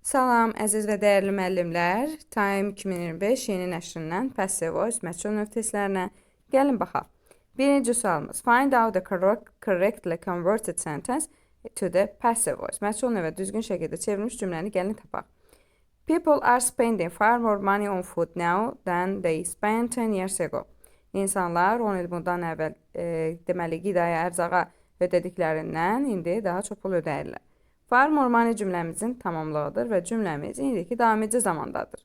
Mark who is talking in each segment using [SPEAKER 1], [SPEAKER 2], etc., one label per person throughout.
[SPEAKER 1] Salam, əziz və dəyərli müəllimlər. Time 2025 yeni nəşrindən Passive Voice məchul növ testlərinə gəlin baxaq. Birinci sualımız. Find out the correctly converted sentence to the passive voice. Məchul növə düzgün şəkildə çevrilmiş cümləni gəlin tapaq. People are spending far more money on food now than they spent 10 years ago. İnsanlar 10 il bundan əvvəl deməli qidaya, ərzağa ödədiklərindən indi daha çox pul ödəyirlər. Far more money cümləmizin tamamlığıdır və cümləmiz indiki davam edici zamandadır.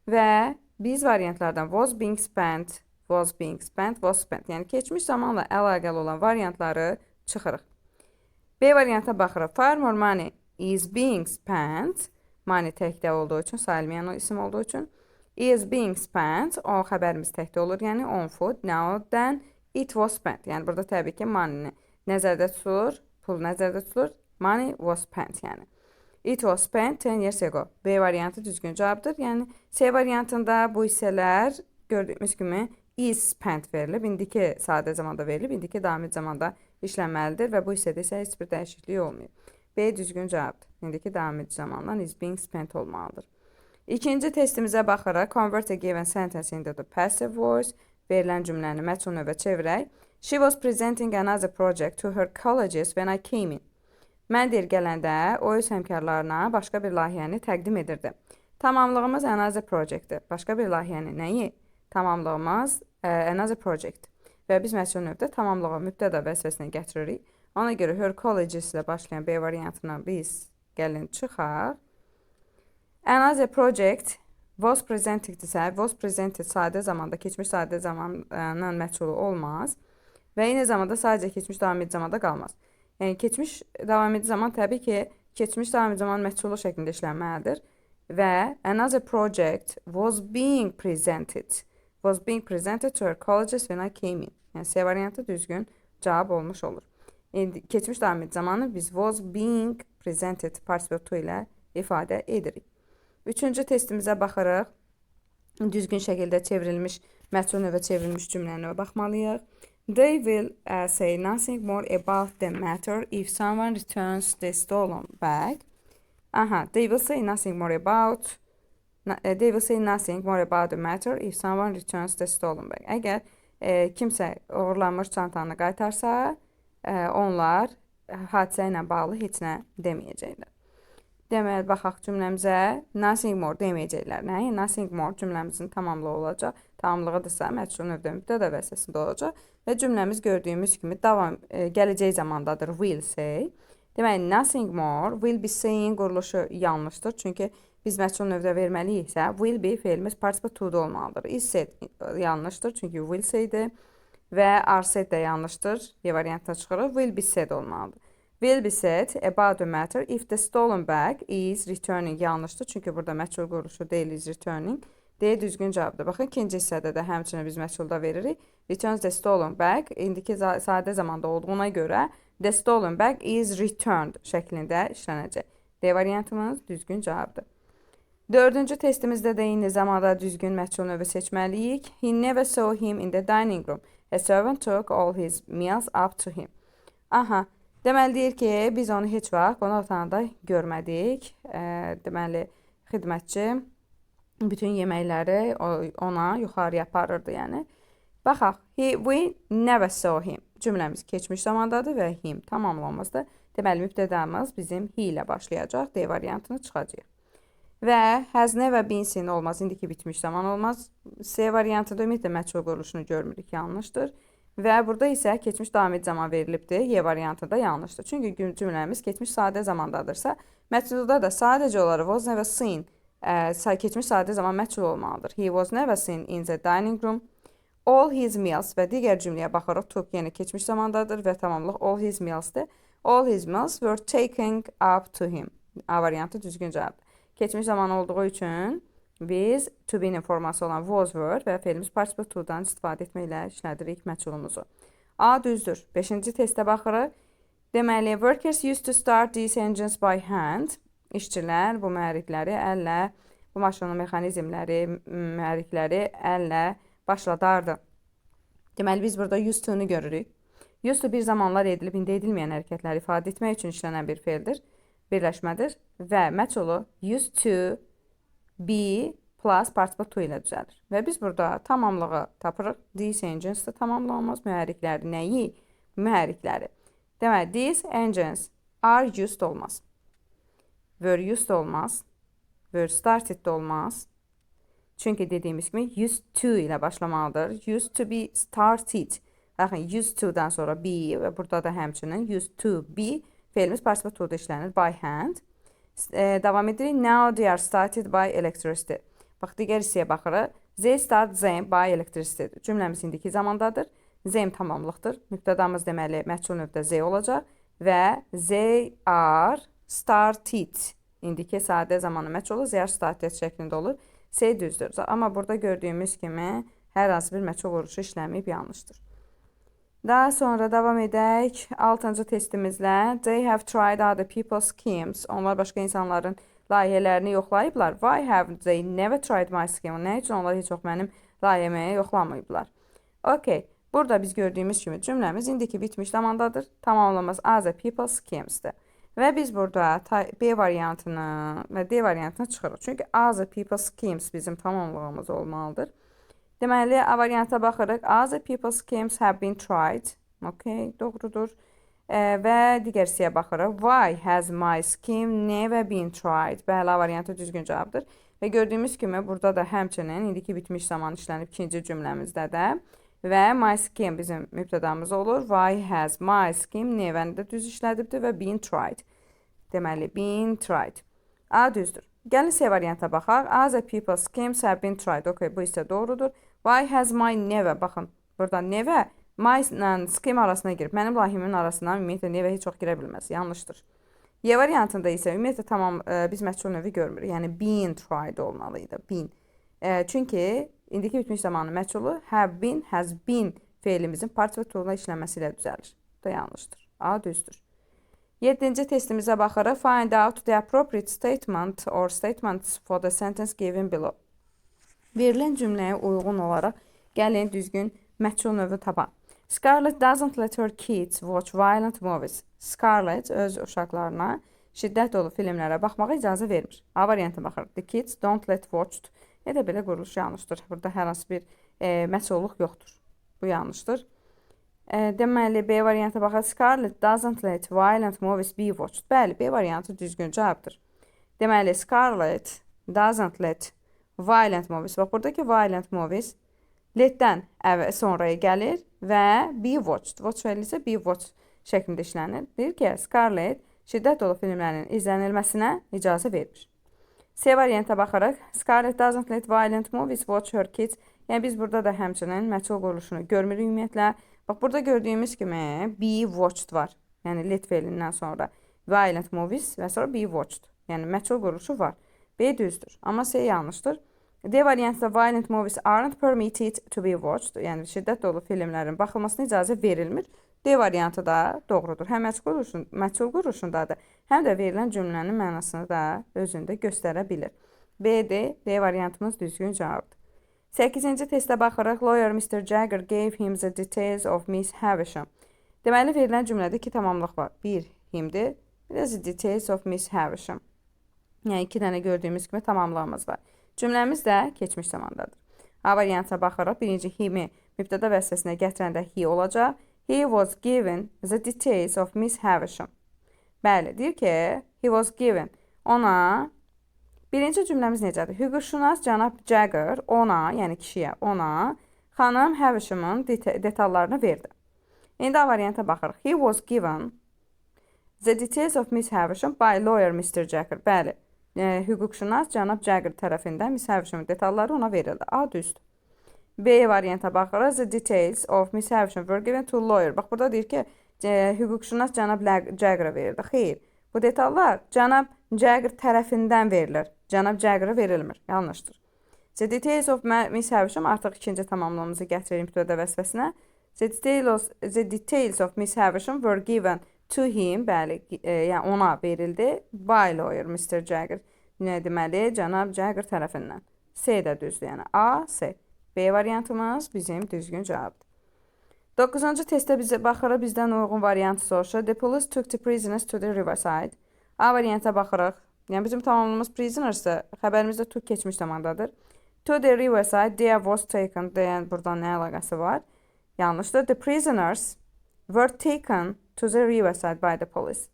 [SPEAKER 1] Və biz variantlardan was being spent, was being spent, was spent. Yəni keçmiş zamanla əlaqəli olan variantları çıxırıq. B varianta baxırıq. Far more money is being spent. Money təkdə olduğu üçün, sayılmayan o isim olduğu üçün. Is being spent. O xəbərimiz təkdə olur. Yəni on food. Now then it was spent. Yəni burada təbii ki money nəzərdə tutulur. Pul nəzərdə tutulur. Money was spent yəni. It was spent 10 years ago. B variantı düzgün cavabdır. Yəni C variantında bu hissələr gördüyümüz kimi is spent verilib. İndiki sadə zamanda verilib. İndiki daimi zamanda işlənməlidir və bu hissədə isə heç bir dəyişiklik olmuyor. B düzgün cavabdır. İndiki daimi zamandan is being spent olmalıdır. İkinci testimizə baxaraq convert a given sentence into the passive voice. Verilən cümləni məchul növə çevirək. She was presenting another project to her colleagues when I came in. Mən deyir gələndə o öz həmkarlarına başqa bir layihəni təqdim edirdi. Tamamlığımız another project-dir. Başqa bir layihəni nəyi? Tamamlığımız another project. Və biz məchul növdə tamamlığı mübtəda vəzifəsinə gətiririk. Ona görə her colleges ilə başlayan B variantına biz gəlin çıxaq. Another project was presented-dirsə, was presented sadə zamanda, keçmiş sadə zamanla məchulu olmaz. Və eyni zamanda sadəcə keçmiş davam edici zamanda qalmaz. Yəni keçmiş davam edici zaman təbii ki, keçmiş davam edici zaman məchulu şəklində işlənməlidir. Və another project was being presented. Was being presented to her colleges when I came in. Yəni C variantı düzgün cavab olmuş olur. İndi keçmiş davam edici zamanı biz was being presented participle ilə ifadə edirik. Üçüncü testimizə baxaraq düzgün şəkildə çevrilmiş, məchul növə çevrilmiş cümləni baxmalıyıq. They will say nothing more about the matter if someone returns the stolen bag. They will say nothing more about the matter if someone returns the stolen bag. Əgər kimsə uğurlanmış çantanı qaytarsa, onlar hadisə ilə bağlı heç nə deməyəcəklər. Deməli, baxaq cümləmizə. Nothing more deməyəcəklər. Nəyi? Nothing more cümləmizin tamamlığı olacaq. Tamamlığıdırsa məchul növdə mübtəda vəzifəsində olacaq. Və cümləmiz gördüyümüz kimi gələcək zamandadır. Will say. Deməli, nothing more. Will be saying quruluşu yanlışdır. Çünki biz məchul növdə verməliyiksə, will be feilimiz participle to'da olmalıdır. Is said yanlışdır. Çünki will say'dir. Və are said də yanlışdır. Y variantına çıxırıq. Will be said olmalıdır. Will be said about the matter if the stolen bag is returning yanlışdır. Çünki burada məchul quruluşu deyil, is returning. D düzgün cavabdır. Baxın, ikinci hissədə də həmçinin biz məchulda veririk. Returns the stolen bag. İndiki sadə zamanda olduğuna görə the stolen bag is returned şəklində işlənəcək. D variantımız düzgün cavabdır. Dördüncü testimizdə də eyni zamanda düzgün məchul növü seçməliyik. He never saw him in the dining room. A servant took all his meals up to him. Deməli deyir ki, biz onu heç vaxt qonaq otağında görmədik. Deməli, xidmətçi bütün yeməkləri ona yuxarıya aparırdı, yəni. Baxaq, we never saw him. Cümləmiz keçmiş zamandadır və him tamamlanmazdır. Deməli, mübtədamız bizim he ilə başlayacaq. D variantını çıxacaq. Və has never been seen olmaz. İndiki bitmiş zaman olmaz. C variantında ümumiyyətlə məchul quruluşunu görmürük, yanlışdır. Və burada isə keçmiş davam edici zaman verilibdir. Y variantında yanlışdır. Çünki cümləmiz keçmiş sadə zamandadırsa, məchulda da sadəcə olaraq was never seen keçmiş sadə zaman məchul olmalıdır. He was never seen in the dining room. All his meals və digər cümləyə baxaraq took yenə keçmiş zamandadır və tamamlıq all his meals'dir. All his meals were taken up to him. A variantı düzgün cavabdır. Keçmiş zaman olduğu üçün biz to be-nin forması olan was were və feilimiz participle to'dan istifadə etməklə işlədirik məchulumuzu. A düzdür. 5-ci testə baxırıq. Deməli, workers used to start these engines by hand. İşçilər bu mühərrikləri əllə, bu maşının mexanizmləri, mühərrikləri əllə başladardı. Deməli, biz burada used to-nu görürük. Used to bir zamanlar edilib, indi edilməyən hərəkətləri ifadə etmək üçün işlənən bir feildir. Birləşmədir və məçolu used to be plus participle to ilə düzəlir. Və biz burada tamamlığı tapırıq. These engines də tamamlı olmaz. Mühərrikləri nəyi? Mühərrikləri. Deməli, these engines are used olmaz. Were used olmaz. Were started de olmaz. Çünki dediyimiz kimi used to ilə başlamalıdır. Used to be started. Baxın, used to-dan sonra be və burada da həmçinin used to be fe'limiz participle to-da işlənir. By hand. Davam edirik. Now they are started by electricity. Bax, digər hissəyə baxırıq. They start them by electricity. Cümləmiz indiki zamandadır. Them tamamlıqdır. Mübtədamız deməli məchul növdə they olacaq və they are started. İndiki sadə zamanı məchulu they are started şəklində olur. C düzdür. Amma burada gördüyümüz kimi hər hansı bir məchul vuruşu işləməyib yanlışdır. Daha sonra davam edək 6-cı testimizlə. They have tried other people's schemes. Onlar başqa insanların layihələrini yoxlayıblar. Why have they never tried my scheme? Nə üçün onlar heç yox mənim layihəmi yoxlamayıblar? Okay. Burada biz gördüyümüz kimi cümləmiz indiki bitmiş zamandadır. Tamamlamaz other people's schemes'dir. Və biz burada B variantını və D variantını çıxırıq. Çünki other people's schemes bizim tamamlığımız olmalıdır. Deməli, A varianta baxırıq. Other people's schemes have been tried. Okay, doğrudur. Və digər hissəyə baxırıq. Why has my scheme never been tried? Bəli, A variantı düzgün cavabdır. Və gördüyümüz kimi burada da həmçinin indiki bitmiş zaman işlənib ikinci cümləmizdə də. Və my scheme bizim mübtədamız olur. Why has my scheme never də düz işlədibdir və been tried. Deməli, been tried. A düzdür. Gəlin C varianta baxaq. Other people's schemes have been tried. Okay, bu isə doğrudur. Why has my never? Baxın, burada never my ilə scheme arasına girib. Mənim layihimin arasına ümumiyyətlə never heç çox girə bilməz. Yanlışdır. Y variantında isə ümumiyyətlə tamam biz məchul növü görmürük. Yəni been tried olmalıydı. Been. Çünki indiki bitmiş zamanı məchulu have been, has been fe'limizin participle to-la işlənməsi ilə düzəlir. Bu da yanlışdır. A düzdür. 7-ci testimizə baxırıq. Find out the appropriate statement or statements for the sentence given below. Verilən cümləyə uyğun olaraq gəlin düzgün məchul növü tapaq. Scarlett doesn't let her kids watch violent movies. Scarlett öz uşaqlarına şiddət dolu filmlərə baxmağa icazə vermir. A variantına baxırıq. The kids don't let watch. Elə belə quruluş yanlışdır. Burada hər hansı bir məchulluq yoxdur. Bu yanlışdır. Deməli, B variantına baxırıq. Scarlett doesn't let violent movies be watched. Bəli, B variantı düzgün cavabdır. Deməli, Scarlett doesn't let violent movies. Bax, buradakı violent movies let-dən sonraya gəlir və be watched. Watch fəili isə be watched şəklində işlənir. Deyir ki, Scarlett şiddət dolu filmlərin izlənilməsinə icazə verir. C variantına baxaraq, Scarlett doesn't let violent movies watch her kids. Yəni, biz burada da həmçinin məchul quruluşunu görmürük ümumiyyətlə. Bax, burada gördüyümüz kimi be watched var. Yəni, let feilindən sonra violent movies və sonra be watched. Yəni, məchul quruluşu var. B düzdür. Amma C yanlışdır. D variantında violent movies aren't permitted to be watched. Yəni, şiddət dolu filmlərin baxılmasına icazə verilmir. D variantı da doğrudur. Həm məchul quruluşundadır, həm də verilən cümlənin mənasını da özündə göstərə bilir. B, D variantımız düzgün cavabdır. 8-ci testə baxırıq. Lawyer Mr. Jagger gave him the details of Miss Havisham. Deməli, verilən cümlədə iki tamamlıq var. Bir himdir, bir də the details of Miss Havisham. Yəni, iki dənə gördüyümüz kimi tamamlığımız var. Cümləmiz də keçmiş zamandadır. A variantına baxırıq. Birinci himi mübtəda vəzifəsinə gətirəndə he olacaq. He was given the details of Miss Havisham. Bəli, deyir ki, he was given. Ona, birinci cümləmiz necədir? Hüquqşünas cənab Jagger ona, yəni kişiyə, ona xanım Havisham'ın detallarını verdi. İndi A varianta baxırıq. He was given the details of Miss Havisham by lawyer Mr. Jagger. Bəli, hüquqşünas cənab Jagger tərəfindən Miss Havisham'ın detalları ona verildi. A düzdür. B varianta baxırıq. The details of Miss Havisham were given to lawyer. Bax, burada deyir ki, hüquqşünas cənab Jagger'a verildi. Xeyr, bu detallar cənab Jagger tərəfindən verilir. Cənab Jagger'a verilmir. Yanlışdır. The details of Miss Havisham artıq ikinci tamamlamamızı gətirir mübtəda vəzifəsinə. The details of Miss Havisham were given to him. Bəli, yəni ona verildi. By lawyer Mr. Jagger. Nə deməli? Cənab Jagger tərəfindən. C də düzdür. Yəni A, C. B variantımız bizim düzgün cavabdır. 9-cu testdə bizə baxırıq, bizdən uyğun variantı soruşur. The police took the prisoners to the riverside. A varianta baxırıq. Yəni bizim tamamımız prisoners-dır. Xəbərimizdə to keçmiş zamandadır. To the riverside there was taken deyən buradan nə əlaqəsi var? Yanlışdır. The prisoners were taken to the riverside by the police.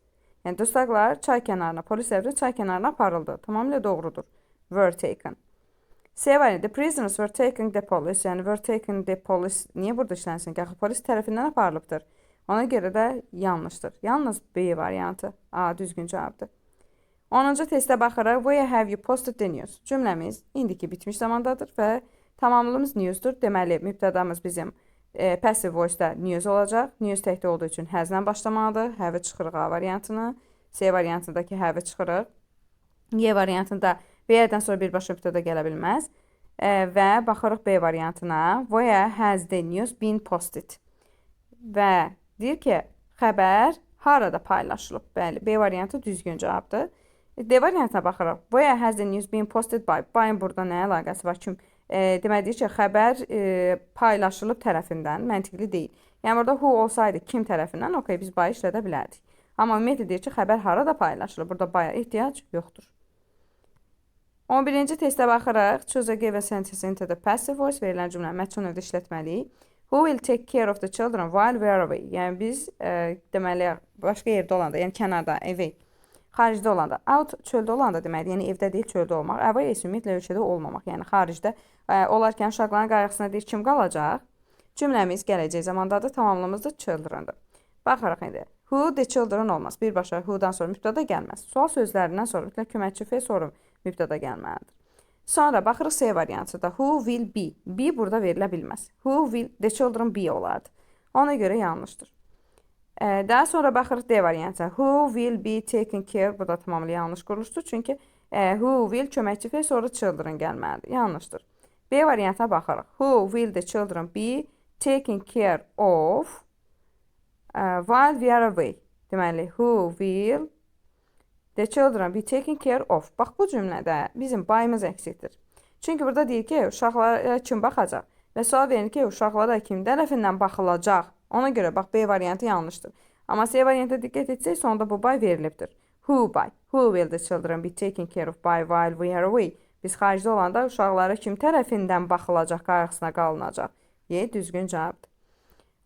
[SPEAKER 1] Yəni dustaqlar çay kənarına, polis əvri çay kənarına aparıldı. Tamamilə doğrudur. Were taken. C var. The prisoners were taken the police. Yəni were taken the police. Niyə burada işlənsin ki? Axı polis tərəfindən aparılıbdır. Ona görə də yanlışdır. Yalnız B variantı. A düzgün cavabdır. 10-cu testə baxırıq. Where have you posted the news? Cümləmiz indiki bitmiş zamandadır və tamamlığımız newsdur. Deməli, mübtədamız bizim passive voice-da news olacaq. News təkdə olduğu üçün has-lə başlamalıdır. Have-i çıxırıq A variantını. C variantındakı have-i çıxırıq. Y variantında V-dən sonra birbaşa mübtəda gələ bilməz. Və baxırıq B variantına. Where has the news been posted? Və deyir ki, xəbər harada paylaşılıb? Bəli, B variantı düzgün cavabdır. D variantına baxırıq. Where has the news been posted by? By-ın burada nə əlaqəsi var? Deməli ki, xəbər paylaşılıb tərəfindən məntiqli deyil. Yəni burada who olsaydı kim tərəfindən, okey, biz by işlədə bilərdik. Amma ümumiyyətlə deyir ki, xəbər harada paylaşılıb? Burada by-a ehtiyac yoxdur. 11-ci testə baxırıq. Choose a given sentence into the passive voice. Verilən cümlə mətn növdə işlətməliyik. Who will take care of the children while we are away? Yəni biz deməli başqa yerdə olanda, yəni kənarda, away, xaricdə olanda, out çöldə olanda deməli, yəni evdə deyil çöldə olmaq, away ümumiyyətlə ölkədə olmamaq, yəni xaricdə olarkən uşaqların qayğısına deyir kim qalacaq? Cümləmiz gələcək zamandadır, tamamlığımızda children-dır. Baxırıq indi. Who the children olmaz. Birbaşa who-dan sonra mübtəda gəlməz. Sual sözlərindən sonra mütləq köməkçi fe sonra mübtəda gəlməlidir. Sonra baxırıq C variantında. Who will be? Be burada verilə bilməz. Who will the children be olardı. Ona görə yanlışdır. Daha sonra baxırıq D variantına. Who will be taken care? Burada tamamilə yanlış quruluşdur. Çünki who will köməkçi fe sonra children gəlməlidir. Yanlışdır. B variantına baxırıq. Who will the children be taken care of while we are away? Deməli, who will the children be taken care of? Bax, bu cümlədə bizim bayımız əksikdir. Çünki burada deyir ki, uşaqlara kim baxacaq? Və sual verir ki, uşaqlara kim tərəfindən baxılacaq? Ona görə, bax, B variantı yanlışdır. Amma C variantı diqqət etsək, sonunda bu bay verilibdir. Who by? Who will the children be taken care of by while we are away? Biz xaricdə olanda uşaqlara kim tərəfindən baxılacaq, qayğısına qalınacaq? Y düzgün cavabdır.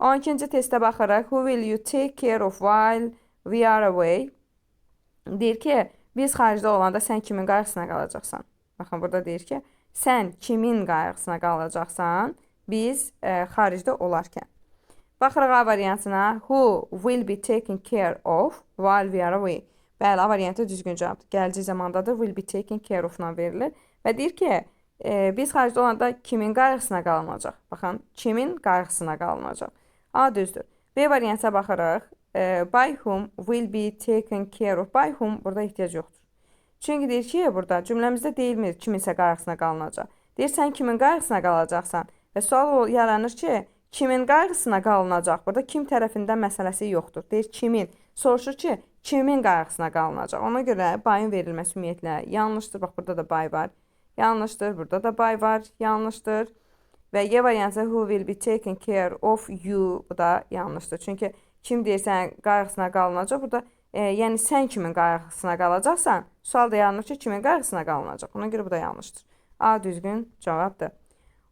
[SPEAKER 1] 12-ci testə baxırıq. Who will you take care of while we are away? Deyir ki, biz xaricdə olanda sən kimin qayğısına qalacaqsan? Baxın, burada deyir ki, sən kimin qayğısına qalacaqsan, biz xaricdə olarkən. Baxırıq A variantına. Who will be taken care of while we are away? Bəli, A variantı düzgün cavabdır. Gələcək zamandadır. Will be taken care of-la verilir. Və deyir ki, biz xaricdə olanda kimin qayğısına qalınacaq? Baxın, kimin qayğısına qalınacaq? A düzdür. B variantına baxırıq. By whom will be taken care of? By whom burada ehtiyac yoxdur. Çünki deyir ki, burada cümləmizdə deyilmir kiminsə qayğısına qalınacaq. Deyir, sən kimin qayğısına qalacaqsan? Və sual yaranır ki, kimin qayğısına qalınacaq? Burada kim tərəfindən məsələsi yoxdur. Deyir, kimin? Soruşur ki, kimin qayğısına qalınacaq? Ona görə bayın verilməsi ümumiyyətlə yanlışdır. Bax, burada da bay var. Yanlışdır. Burada da bay var. Yanlışdır. Və Y variantı who will be taken care of you. Bu da yanlışdır. Çünki kim deyirsən qayğısına qalınacaq? Burada yəni sən kimin qayğısına qalacaqsan? Sual da yaranır ki, kimin qayğısına qalınacaq? Ona görə bu da yanlışdır. A düzgün cavabdır.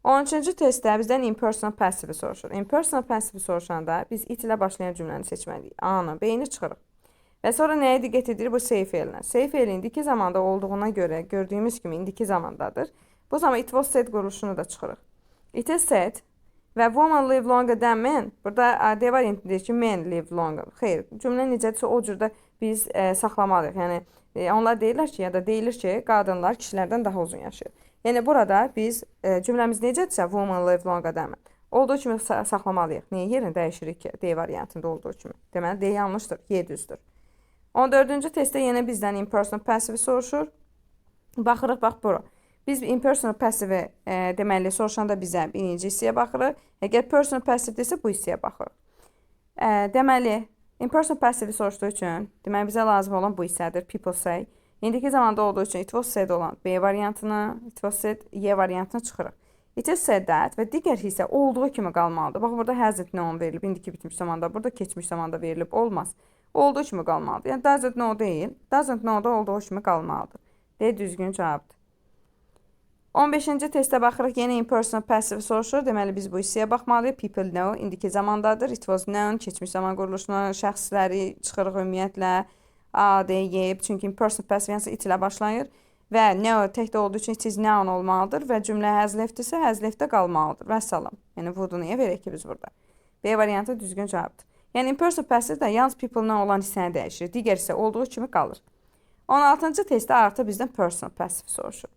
[SPEAKER 1] 13-cü testdə bizdən impersonal passive soruşur. Impersonal passive soruşanda biz it ilə başlayan cümləni seçməliyik. A-nı, B-ni çıxırıq. Və sonra nəyə diqqət edilir? Bu say feilinə. Say feili indiki zamanda olduğuna görə gördüyümüz kimi indiki zamandadır. Bu zaman it was said quruluşunu da çıxırıq. It is said və woman live longer than men. Burada D variantı deyir ki, men live longer. Xeyr, cümlə necədirsə o cürdə biz saxlamalıyıq. Yəni onlar deyirlər ki, ya da deyilir ki, qadınlar kişilərdən daha uzun yaşayır. Yəni burada biz cümləmiz necədirsə woman live longer than men. Olduğu kimi saxlamalıyıq. Niyə yerini dəyişirik ki, D variantında olduğu kimi? Deməli, D yanlışdır, Y düzdür. 14-cü testdə yenə bizdən impersonal passive soruşur. Baxırıq, bax bura. Biz impersonal passive deməli soruşanda bizə birinci hissəyə baxırıq. Əgər personal passive desə bu hissəyə baxırıq. Deməli, impersonal passive soruşduğu üçün deməli bizə lazım olan bu hissədir. People say. İndiki zamanda olduğu üçün it was said olan B variantını, it was said Y variantını çıxırıq. It is said that və digər hissə olduğu kimi qalmalıdır. Bax, burada has it known verilib, indiki bitmiş zamanda, burada keçmiş zamanda verilib olmaz. Olduğu kimi qalmalıdır. Yəni doesn't know deyil. Doesn't know da olduğu kimi qalmalıdır. D düzgün cavabdır. 15-ci testə baxırıq. Yenə impersonal passive soruşur. Deməli biz bu hissəyə baxmalıyıq. People know indiki zamandadır. It was known keçmiş zaman quruluşuna şəxsləri çıxırıq ümumiyyətlə. A, D, Y. Çünki impersonal passive yəni it ilə başlayır və know təkdə olduğu üçün it is noun olmalıdır və cümlə has left-dirsə has left-də qalmalıdır. Vəssalam. Yəni would-u niyə verək ki biz burada? B variantı düzgün cavabdır. Yəni impersonal passive də yalnız people know olan hissəni dəyişir. Digər hissə olduğu kimi qalır. 16-cı testdə artıq bizdən personal passive soruşur.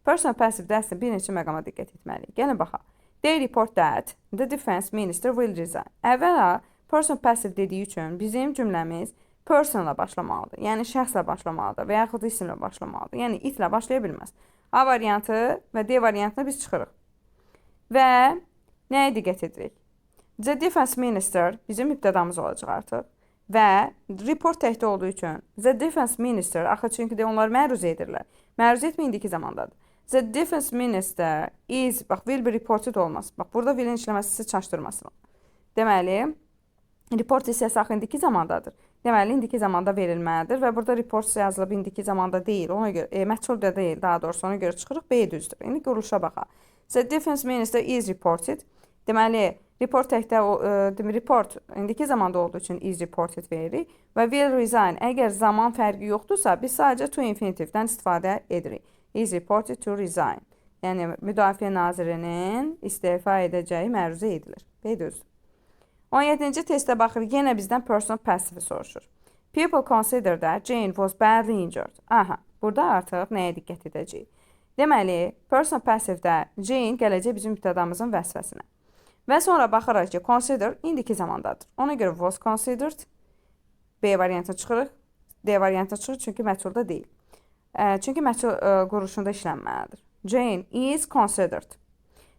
[SPEAKER 1] Personal passive dərsində bir neçə məqama diqqət etməliyik. Gəlin baxaq. They report that the defense minister will resign. Əvvəla personal passive dediyi üçün bizim cümləmiz personla başlamalıdır. Yəni şəxslə başlamalıdır və yaxud isimlə başlamalıdır. Yəni itlə başlaya bilməz. A variantı və D variantına biz çıxırıq. Və nəyə diqqət edirik? The defense minister bizim mübtədamız olacaq artıq. Və report təkdə olduğu üçün the defense minister, axı çünki də onlar məruzə edirlər. Məruzə etmə indiki zamandadır. The defense minister is, bax, will be reported olmaz. Bax, burada will'in işləməsi sizi çaşdırmasın. Deməli, report hissəsi axı indiki zamandadır. Deməli, indiki zamanda verilməlidir və burada report yazılıb indiki zamanda deyil. Ona görə, məchul da deyil, daha doğrusu ona görə çıxırıq, B düzdür. İndi quruluşa baxaq. The defense minister is reported. Deməli, report təkdə, report indiki zamanda olduğu üçün is reported veririk və will resign. Əgər zaman fərqi yoxdursa, biz sadəcə to infinitivdən istifadə edirik. Is reported to resign. Yəni, müdafiə nazirinin istefa edəcəyi məruzə edilir. B düzdür. 17-ci testə baxırıq. Yenə bizdən personal passive soruşur. People consider that Jane was badly injured. Aha, burada artıq nəyə diqqət edəcəyik? Deməli, personal passive-də Jane gələcək bizim mübtədamızın vəzifəsinə. Və sonra baxırıq ki, consider indiki zamandadır. Ona görə was considered. B variantına çıxırıq. D variantına çıxırıq çünki məchulda deyil. Çünki məchul quruluşunda işlənməlidir. Jane is considered.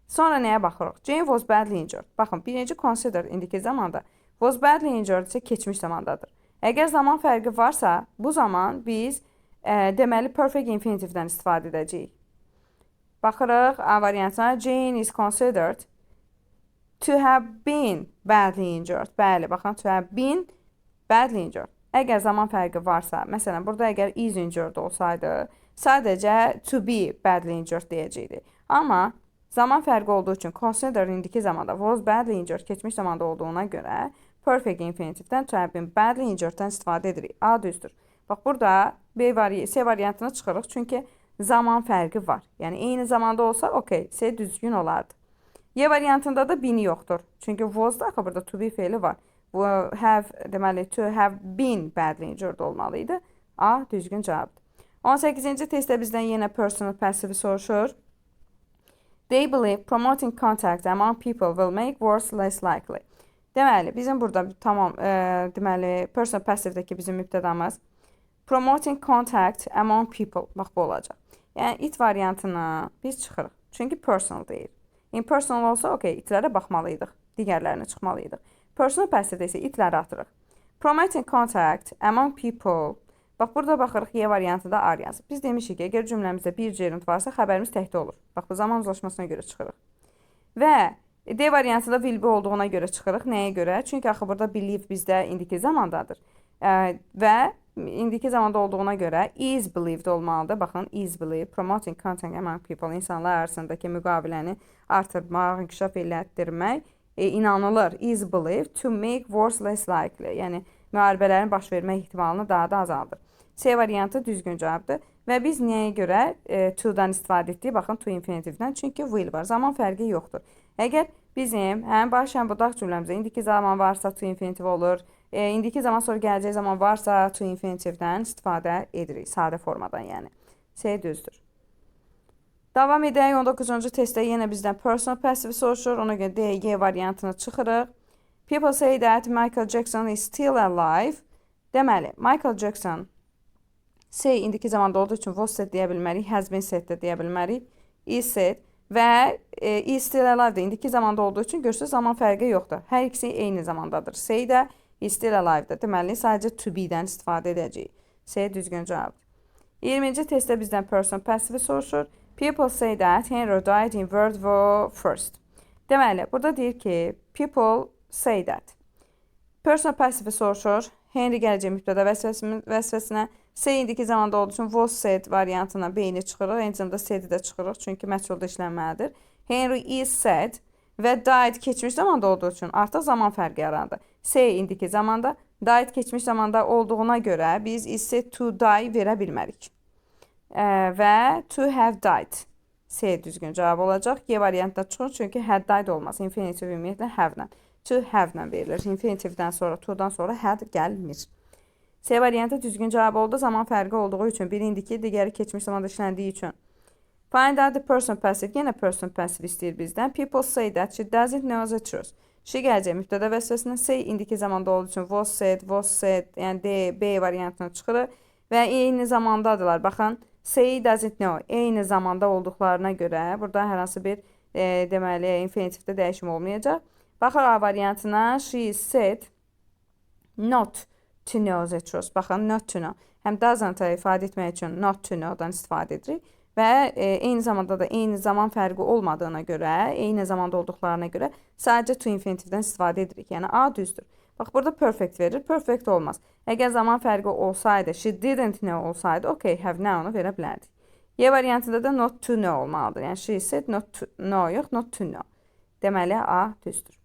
[SPEAKER 1] Sonra nəyə baxırıq? Jane was badly injured. Baxın, birinci consider indiki zamanda. Was badly injured isə keçmiş zamandadır. Əgər zaman fərqi varsa, bu zaman biz deməli perfect infinitivdən istifadə edəcəyik. Baxırıq A variantına. Jane is considered to have been badly injured. Bəli, baxın, to have been badly injured. Əgər zaman fərqi varsa, məsələn, burada əgər is injured olsaydı, sadəcə to be badly injured deyəcəkdik. Amma zaman fərqi olduğu üçün consider indiki zamanda was badly injured keçmiş zamanda olduğuna görə perfect infinitivdən to have been badly injureddən istifadə edirik. A düzdür. Bax, burada C variantına çıxırıq çünki zaman fərqi var. Yəni, eyni zamanda olsa, okey, C düzgün olardı. Y variantında da been yoxdur. Çünki was da axı burada to be feili var. Deməli, to have been badly injured olmalıydı. A düzgün cavabdır. 18-ci testdə bizdən yenə personal passive soruşur. They believe promoting contact among people will make wars less likely. Deməli, bizim burada tamam, deməli, personal passive-dəki bizim mübtədamız promoting contact among people. Bax, bu olacaq. Yəni, it variantına biz çıxırıq. Çünki personal deyil. Impersonal olsa, okey, itlərə baxmalıydıq. Digərlərinə çıxmalıydıq. Personal passive-də isə itləri atırıq. Promoting contact among people. Bax, burada baxırıq, Y variantında R yazıb. Biz demişik ki, əgər cümləmizdə bir gerund varsa, xəbərimiz təkdə olur. Bax, bu zaman uzlaşmasına görə çıxırıq. Və D variantında will be olduğuna görə çıxırıq. Nəyə görə? Çünki axı burada believe bizdə indiki zamandadır. Və indiki zamanda olduğuna görə is believed olmalıdır. Baxın, is believed. Promoting contact among people. İnsanlar arasındakı müqaviləni artırmaq, inkişaf elətdirmək. İnanılır, is believed to make wars less likely. Yəni, müharibələrin baş vermə ehtimalını daha da azaldır. C variantı düzgün cavabdır. Və biz nəyə görə to-dan istifadə etdik? Baxın, to infinitivdən. Çünki will var. Zaman fərqi yoxdur. Əgər bizim həm baş, həm budaq cümləmizdə indiki zaman varsa to infinitiv olur. İndiki zaman sonra gələcək zaman varsa to infinitivdən istifadə edirik. Sadə formadan yəni. C düzdür. Davam edək. 19-cu testdə yenə bizdən personal passive soruşur. Ona görə D, Y variantına çıxırıq. People say that Michael Jackson is still alive. Deməli, Michael Jackson say indiki zamanda olduğu üçün was said deyə bilmərik, has been said də deyə bilmərik, is said və is still alive də indiki zamanda olduğu üçün görürsünüz zaman fərqi yoxdur. Hər ikisi eyni zamandadır. Say də, is still alive də. Deməli, sadəcə to be-dən istifadə edəcəyik. C düzgün cavabdır. 20-ci testdə bizdən personal passive soruşur. People say that Henry died in World War I. Deməli, burada deyir ki, people say that. Personal passive soruşur. Henry gələcək mübtəda vəzifəsinə. Say indiki zamanda olduğu üçün was said variantına beyni çıxırıq. Eyni zamanda said də çıxırıq. Çünki məchulda işlənməlidir. Henry is said və died keçmiş zamanda olduğu üçün artıq zaman fərqi yarandı. Say indiki zamanda, died keçmiş zamanda olduğuna görə biz is said to die verə bilmərik. Və to have died. C düzgün cavab olacaq. G variantda çıxır çünki had died olmaz. Infinitiv ümumiyyətlə have-lə. To have-lə verilir. Infinitivdən sonra, to-dan sonra had gəlmir. C variantı düzgün cavab oldu. Zaman fərqi olduğu üçün biri indiki, digəri keçmiş zamanda işləndiyi üçün. Find out the person passive. Yenə person passive istəyir bizdən. People say that she doesn't know the truth. She gələcək mübtəda vəzifəsindən. Say indiki zamanda olduğu üçün was said, yəni D, B variantına çıxır və eyni zamandadırlar. Baxın, say doesn't know. Eyni zamanda olduqlarına görə burada hər hansı bir deməli infinitivdə dəyişim olmayacaq. Baxın A variantına. She said not to know the truth. Baxın, not to know. Həm doesn't ifadə etmək üçün not to know-dan istifadə edirik. Və eyni zamanda da eyni zaman fərqi olmadığına görə, eyni zamanda olduqlarına görə sadəcə to infinitivdən istifadə edirik. Yəni A düzdür. Bax, burada perfect verir. Perfect olmaz. Əgər zaman fərqi olsaydı, she didn't know olsaydı, okay, have now-nu verə bilərdik. Y variantında da not to know olmalıdır. Yəni she said not to know yox, not to know. Deməli A düzdür.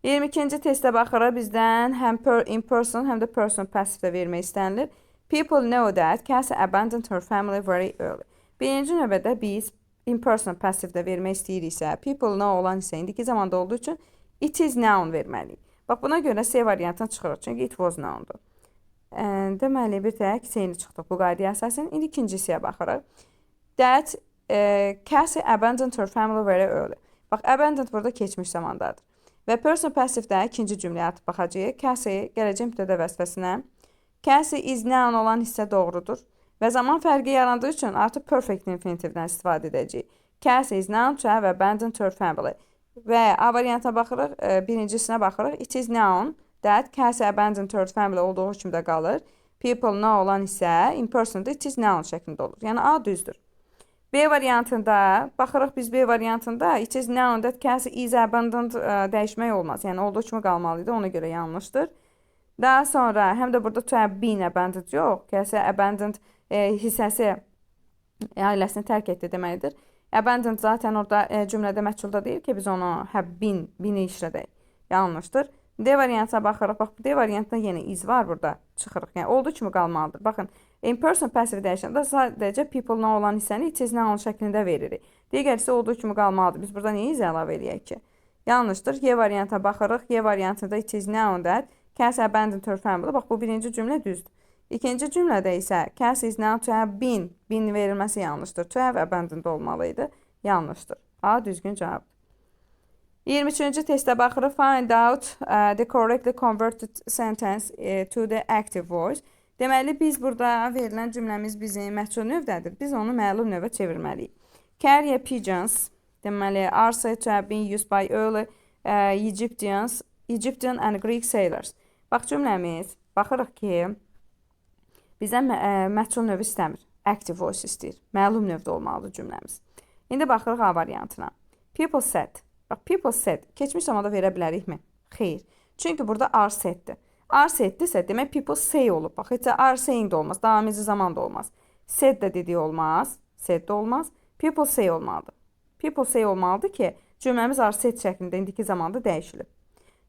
[SPEAKER 1] 22-ci testə baxırıq. Bizdən həm in person, həm də person passive vermək istənilir. People know that Cassie abandoned her family very early. Birinci növbədə biz in person passive-də vermək istəyiriksə, people know olan isə indiki zamanda olduğu üçün it is noun verməliyik. Bax, buna görə C variantına çıxırıq, çünki it was noun-dur. Deməli, bir tək C-ni çıxdıq bu qaydaya əsasən. İndi ikincisiyə baxırıq. That Cassie abandoned her family very early. Bax, abandoned burada keçmiş zamandadır. Və person passive-də ikinci cümləyə atıb baxacağıq. Cassie gələcək mübtəda vəzifəsinə. Cassie is noun olan hissə doğrudur. Və zaman fərqi yarandığı üçün artıq perfect infinitivdən istifadə edəcəyik. Cassie is known to have abandoned her family. Və A variantına baxırıq, birincisinə baxırıq. It is known that Cassie abandoned her family olduğu kimi də qalır. People know olan isə in person-da it is known şəklində olur. Yəni A düzdür. B variantında baxırıq, biz B variantında it is known that Cassie is abandoned dəyişmək olmaz. Yəni olduğu kimi qalmalıydı, ona görə yanlışdır. Daha sonra həm də burada to have been abandoned yox. Cassie abandoned hissəsi ailəsini tərk etdi deməlidir. Abandoned zaten orada cümlədə məchulda deyil ki, biz onu have been, been-i işlədək. Yanlışdır. D variantına baxırıq. Bax, D variantında yenə is var burada. Çıxırıq. Yəni, olduğu kimi qalmalıdır. Baxın, in person passive dəyişəndə sadəcə people-la olan hissəni it is noun şəklində veririk. Digər isə olduğu kimi qalmalıdır. Biz burada niyə is əlavə eləyək ki? Yanlışdır. Y variantına baxırıq. Y variantında it is noun that Cassie abandoned her family. Bax, bu birinci cümlə düzdür. İkinci cümlədə isə Cassie is known to have been. Been verilməsi yanlışdır. To have abandoned olmalıydı. Yanlışdır. A düzgün cavabdır. 23-cü testə baxırıq. Find out the correctly converted sentence to the active voice. Deməli, biz burada verilən cümləmiz bizim məchul növdədir. Biz onu məlum növə çevirməliyik. Carrier pigeons, deməli, are said to have been used by early Egyptian and Greek sailors. Bax, cümləmiz, baxırıq ki, bizdən məchul növü istəmir. Active voice istəyir. Məlum növdə olmalıdır cümləmiz. İndi baxırıq A variantına. People said. Bax, people said. Keçmiş zamanda verə bilərikmi? Xeyr. Çünki burada are said-dir. Are said-dirsə, demək people say olub. Bax, heç are saying də olmaz. Davamizi zaman da olmaz. Said də dediyi olmaz. Said də olmaz. People say olmalıdır. People say olmalıdır ki, cümləmiz are said şəklində indiki zamanda dəyişilib.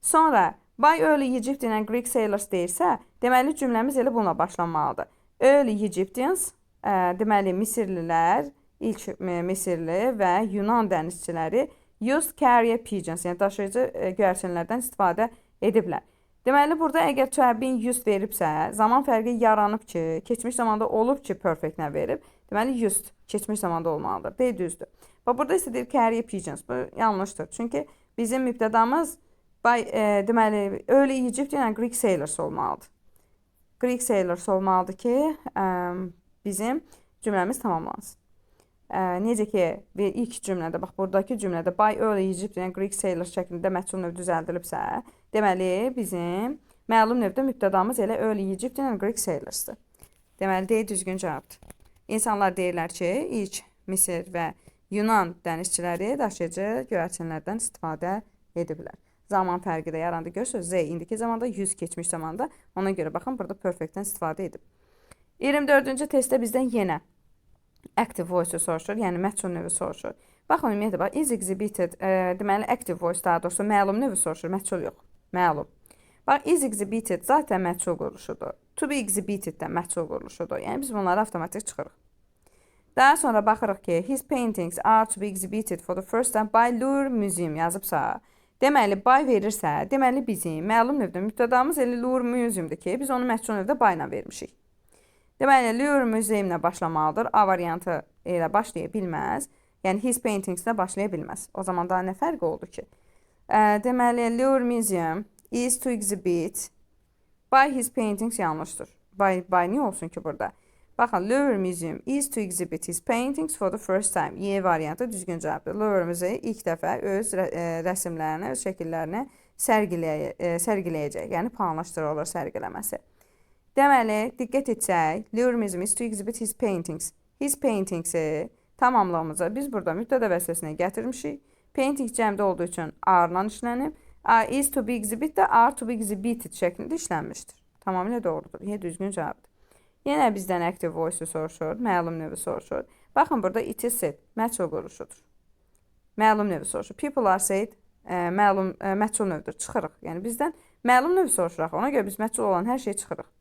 [SPEAKER 1] Sonra, by early Egyptian and Greek sailors deyirsə, deməli cümləmiz elə bununla başlanmalıdır. Early Egyptians, deməli Misirlilər, ilk Misirli və Yunan dənizçiləri used carrier pigeons, yəni daşıyıcı göyərçinlərdən istifadə ediblər. Deməli, burada əgər to have been used veribsə, zaman fərqi yaranıb ki, keçmiş zamanda olub ki, perfect-nə verib, deməli used, keçmiş zamanda olmalıdır. D düzdür. Və burada isə deyir carrier pigeons, bu yanlışdır. Çünki bizim mübtədamız deməli, early Egyptian and Greek sailors olmalıdır. Greek sailors olmalıdır ki, bizim cümləmiz tamamlansın. Necə ki, ilk cümlədə, bax, buradakı cümlədə by early Egyptian and Greek sailors şəklində məchul növ düzəldilibsə, deməli, bizim məlum növdə mübtədamız elə early Egyptian and Greek sailors-dır. Deməli, D düzgün cavabdır. İnsanlar deyirlər ki, ilk Misir və Yunan dənizçiləri daşıyıcı göyərçinlərdən istifadə ediblər. Zaman fərqi də yarandı. Görürsünüz, Z indiki zamanda, 100 keçmiş zamanda. Ona görə baxın, burada perfectdən istifadə edib. 24-cü testdə bizdən yenə active voice soruşur, yəni məchul növü soruşur. Baxın, ümumiyyətlə, bax, is exhibited, deməli, active voice daha doğrusu məlum növü soruşur, məchul yox, məlum. Bax, is exhibited zaten məchul quruluşudur. To be exhibited də məchul quruluşudur. Yəni, biz bunları avtomatik çıxırıq. Daha sonra baxırıq ki, his paintings are to be exhibited for the first time by Louvre Museum yazıbsa, deməli, by verirsə, deməli, bizim məlum növdə mübtədamız elə Louvre Museumdur ki, biz onu məchul növdə by ilə vermişik. Deməli, Louvre Museum-la başlamalıdır. A variantı elə başlaya bilməz. Yəni, his paintings-la başlaya bilməz. O zaman daha nə fərqi oldu ki? Deməli, Louvre Museum is to exhibit by his paintings yanlışdır. By niyə olsun ki burada? Baxın, Louvre Museum is to exhibit his paintings for the first time. Y variantı düzgün cavabdır. Louvre Museum ilk dəfə öz rəsmlərini, öz şəkillərini sərgiləyəcək. Yəni, planlaşdırılır sərgiləməsi. Deməli, diqqət etsək, Louvre Museum is to exhibit his paintings. His paintings-i tamamlığımıza biz burada mübtəda vəzifəsinə gətirmişik. Painting cəmdə olduğu üçün are-la işlənib. Is to be exhibit də are to be exhibited şəklində işlənmişdir. Tamamilə doğrudur. Yəni, düzgün cavabdır. Yenə bizdən active voice soruşur, məlum növü soruşur. Baxın, burada it is said, məchul quruluşudur. Məlum növü soruşur. People are said, məchul növdür, çıxırıq. Yəni, bizdən məlum növü soruşuraq. Ona görə biz məchul olan hər şeyi çıxırıq.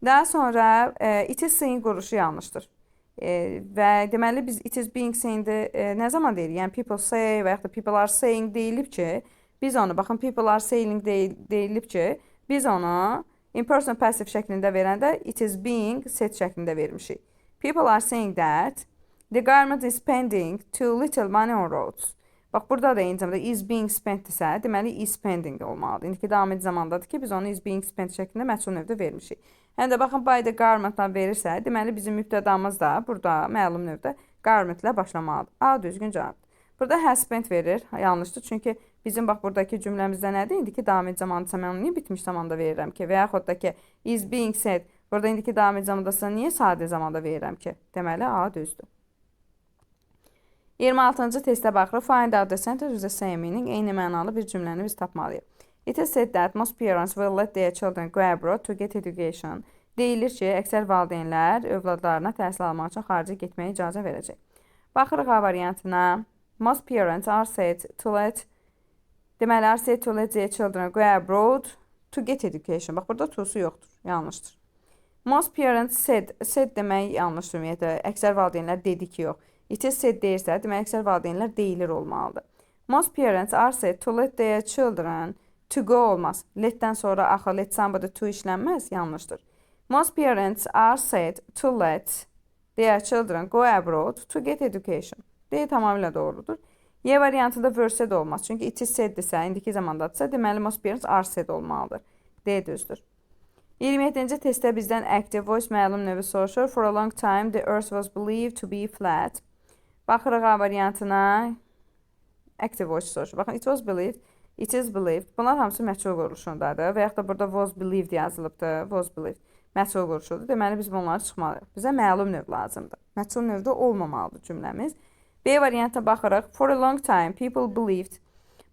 [SPEAKER 1] Daha sonra it is saying quruluşu yanlışdır. Və deməli biz it is being saying-də nə zaman deyirik? Yəni people say və yaxud da people are saying deyilib ki, biz onu, baxın people are saying deyilib ki, biz onu impersonal passive şəklində verəndə it is being said şəklində vermişik. People are saying that the government is spending too little money on roads. Bax, burada da eyni zamanda is being spent-dirsə, deməli is spending olmalıdır. İndiki davam edici zamandadır ki, biz onu is being spent şəklində məchul növdə vermişik. Həm də baxın, by the government-la verirsə, deməli bizim mübtədamız da burada məlum növdə government-lə başlamalıdır. A, düzgün cavabdır. Burada has spent verir, yanlışdır. Çünki bizim bax, buradakı cümləmizdə nədir? İndiki davam edici zamandırsa, mən onu niyə bitmiş zamanda verirəm ki? Və yaxud da ki, is being said, burada indiki davam edici zamandırsa, niyə sadə zamanda verirəm ki? Deməli, A, düzdür. 26-cı testə baxırıq. Find out the sentence with the same meaning. Eyni mənalı bir cümləni biz tapmalıyıq. It is said that most parents will let their children go abroad to get education. Deyilir ki, əksər valideynlər övladlarına təhsil almaq üçün xarici getməyə icazə verəcək. Baxırıq A variantına. Most parents are said to let, deməli, are said to let their children go abroad to get education. Bax, burada to'su yoxdur, yanlışdır. Most parents said demək yanlışdır ümumiyyətlə. Əksər valideynlər dedi ki, yox. It is said deyirsə, demək əksər valideynlər deyilir olmalıdır. Most parents are said to let their children to go olmaz. Letdən sonra axı let somebody to işlənməz, yanlışdır. Most parents are said to let their children go abroad to get education. D tamamilə doğrudur. Y variantında were said olmaz. Çünki it is said-dirsə, indiki zamandadırsa, deməli most parents are said olmalıdır. D düzdür. 27-ci testdə bizdən active voice məlum növü soruşur. For a long time, the earth was believed to be flat. Baxırıq A variantına. Active voice soruşur. Baxın, it was believed, it is believed. Bunlar hamısı məchul quruluşundadır. Və yaxud da burada was believed yazılıbdır. Was believed. Məchul quruluşudur. Deməli, biz bunları çıxmalıyıq. Bizə məlum növ lazımdır. Məchul növdə olmamalıdır cümləmiz. B variantına baxırıq. For a long time, people believed.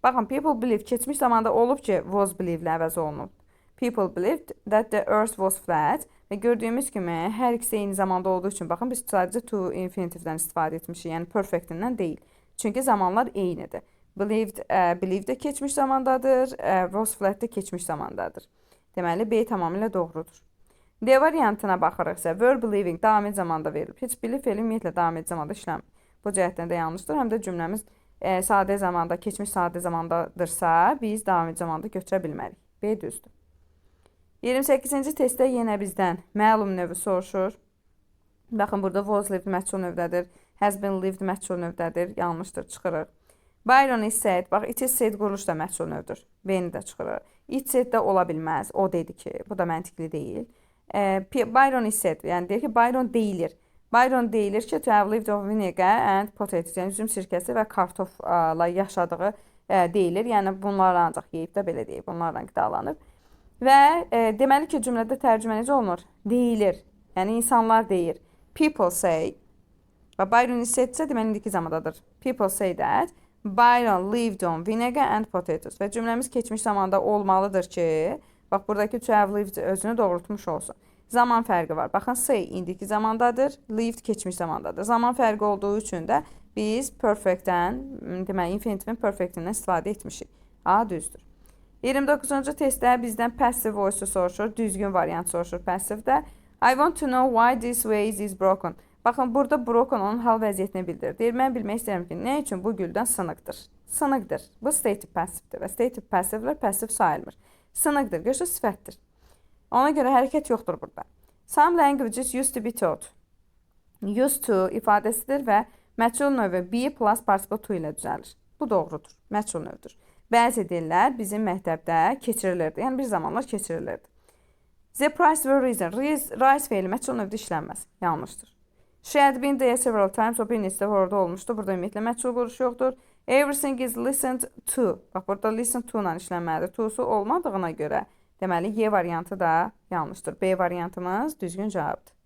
[SPEAKER 1] Baxın, people believed keçmiş zamanda olub ki, was believed əvəz olunub. People believed that the earth was flat. Və gördüyümüz kimi, hər ikisi eyni zamanda olduğu üçün, baxın, biz sadəcə to infinitivdən istifadə etmişik, yəni perfectindən deyil. Çünki zamanlar eynidir. Believed də keçmiş zamandadır, was flat də keçmiş zamandadır. Deməli, B tamamilə doğrudur. D variantına baxırıqsa, were believing davam edici zamanda verilib. Heç believe fe'li ümumiyyətlə davam edici zamanda işləmir. Bu cəhətdən də yanlışdır. Həm də cümləmiz sadə zamanda, keçmiş sadə zamandadırsa, biz davam edici zamanda götürə bilmərik. B düzdür. 28-ci testdə yenə bizdən məlum növü soruşur. Baxın, burada was lived məchul növdədir. Has been lived məchul növdədir. Yanlışdır, çıxırıq. Byron is said. Bax, it is said quruluş da məchul növdür. B-ni də çıxırıq. It said də ola bilməz. O dedi ki, bu da məntiqli deyil. Byron is said. Yəni, deyir ki, Byron deyilir. Byron deyilir ki, to have lived on vinegar and potatoes. Yəni, üzüm sirkəsi və kartofla yaşadığı deyilir. Yəni, bunlarla ancaq yeyib də belə deyib. Bunlarla qidalanıb. Və deməli ki, cümlədə tərcümə necə olunur? Deyilir. Yəni, insanlar deyir. People say. Və Byron is said-sə deməli indiki zamandadır. People say that Byron lived on vinegar and potatoes. Və cümləmiz keçmiş zamanda olmalıdır ki, bax buradakı to have lived özünü doğrultmuş olsun. Zaman fərqi var. Baxın, say indiki zamandadır, lived keçmiş zamandadır. Zaman fərqi olduğu üçün də biz perfect-dən, deməli, infinitivin perfect-indən istifadə etmişik. A düzdür. 29-cu testdə bizdən passive voice soruşur, düzgün variant soruşur passivdə. I want to know why this vase is broken. Baxın, burada broken onun hal vəziyyətini bildirir. Deyir, mən bilmək istəyirəm ki, nə üçün bu güldən sınıqdır? Sınıqdır. Bu stative passivdir və stative passivlər passiv sayılmır. Sınıqdır, görüşü sifətdir. Ona görə hərəkət yoxdur burada. Some languages used to be taught. Used to ifadəsidir və məchul növü be plus participle to ilə düzəlir. Bu doğrudur, məchul növdür. Bəzi dillər bizim məktəbdə keçirilirdi, yəni bir zamanlar keçirilirdi. The price were risen. Rise feili məchul növdə işlənməz. Yanlışdır. She had been there several times. O bir neçə dəfə orada olmuşdu. Burada ümumiyyətlə məchul quruşu yoxdur. Everything is listened to. Bax, burada listen to ilə işlənməlidir. To-su olmadığına görə, deməli, Y variantı da yanlışdır. B variantımız düzgün cavabdır.